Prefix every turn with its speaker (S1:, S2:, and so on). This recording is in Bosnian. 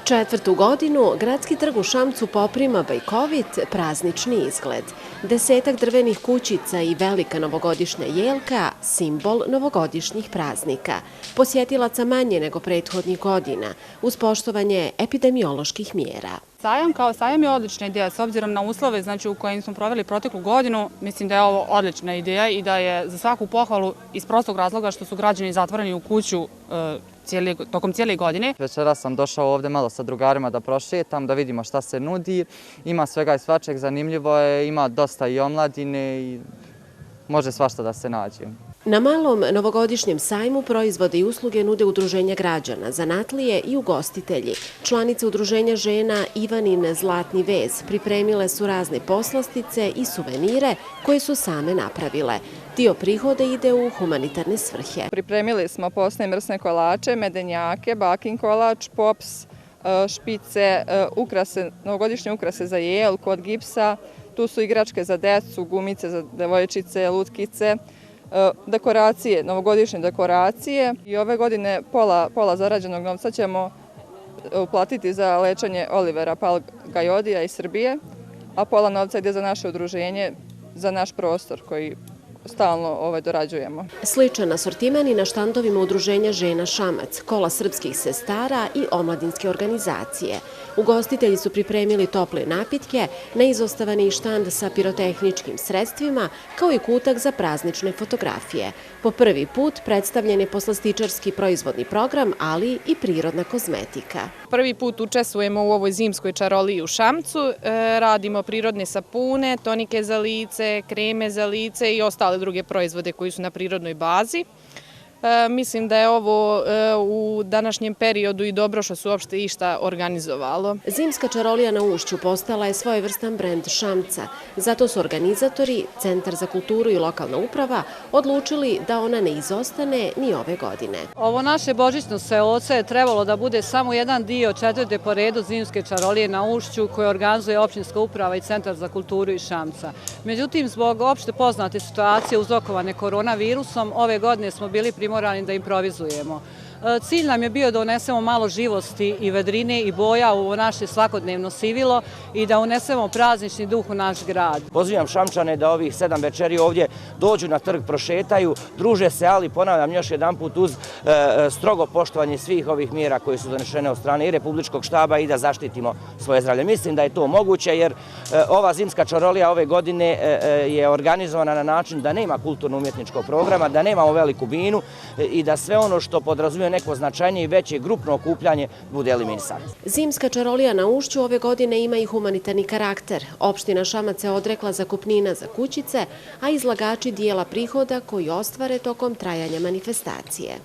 S1: Četvrtu godinu Gradski trg u Šamcu poprima bajkovit praznični izgled. Desetak drvenih kućica i velika novogodišnja jelka, simbol novogodišnjih praznika. Posjetilaca manje nego prethodnih godina, uz poštovanje epidemioloških mjera.
S2: Sajam kao sajam je odlična ideja, s obzirom na uslove u kojim smo proveli proteklu godinu. Mislim da je ovo odlična ideja i da je za svaku pohvalu iz prostog razloga što su građani zatvoreni u kuću tokom cijele godine.
S3: Večeras sam došao ovdje malo sa drugarima da prošetam, da vidimo šta se nudi. Ima svega i svačeg, zanimljivo je, ima dosta i omladine i može svašta da se nađe.
S1: Na malom novogodišnjem sajmu proizvode i usluge nude udruženja građana, zanatlije i ugostitelji. Članice udruženja žena Ivanin Zlatni vez pripremile su razne poslastice i suvenire koje su same napravile. Dio prihoda ide u humanitarne svrhe.
S4: Pripremili smo posne i mrsne kolače, medenjake, bakin kolač, pops, špice, novogodišnje ukrase za jelku od gipsa. Tu su igračke za decu, gumice za devojčice, lutkice, dekoracije, novogodišnje dekoracije. I ove godine pola zarađenog novca ćemo uplatiti za lečenje Olivera Palgajodija iz Srbije, a pola novca ide za naše udruženje, za naš prostor koji stalno dorađujemo.
S1: Sličan asortiman i na štandovima udruženja žena Šamac, kola srpskih sestara i omladinske organizacije. Ugostitelji su pripremili tople napitke, neizostavani štand sa pirotehničkim sredstvima, kao i kutak za praznične fotografije. Po prvi put predstavljen je poslastičarski proizvodni program, ali i prirodna kozmetika.
S5: Prvi put učestvujemo u ovoj zimskoj čaroliji u Šamcu. Radimo prirodne sapune, tonike za lice, kreme za lice i ostale druge proizvode koji su na prirodnoj bazi. Mislim da je ovo u današnjem periodu i dobro što su uopšte išta organizovalo.
S1: Zimska čarolija na Ušću postala je svojevrstan brend Šamca. Zato su organizatori, Centar za kulturu i lokalna uprava odlučili da ona ne izostane ni ove godine.
S6: Ovo naše božićno seoce je trebalo da bude samo jedan dio četvrte po redu zimske čarolije na Ušću koje organizuje općinska uprava i Centar za kulturu iz Šamca. Međutim, zbog opšte poznate situacije uzrokovane koronavirusom, ove godine smo bili primorani da improvizujemo. Cilj nam je bio da unesemo malo živosti i vedrine i boja u naše svakodnevno sivilo i da unesemo praznični duh u naš grad.
S7: Pozivam Šamčane da ovih 7 večeri ovdje dođu na trg, prošetaju, druže se, ali ponavljam još jedan put uz strogo poštovanje svih ovih mjera koje su donešene od strane i Republičkog štaba i da zaštitimo svoje zdravlje. Mislim da je to moguće jer ova zimska čarolija ove godine je organizovana na način da nema kulturno-umjetničkog programa, da nemamo veliku binu i da sve ono što podrazumije neko značajnije i veće grupno okupljanje bude eliminisano.
S1: Zimska čarolija na Ušću ove godine ima i humanitarni karakter. Opština Šamac se odrekla zakupnina za kućice, a izlagači dijela prihoda koji ostvare tokom trajanja manifestacije.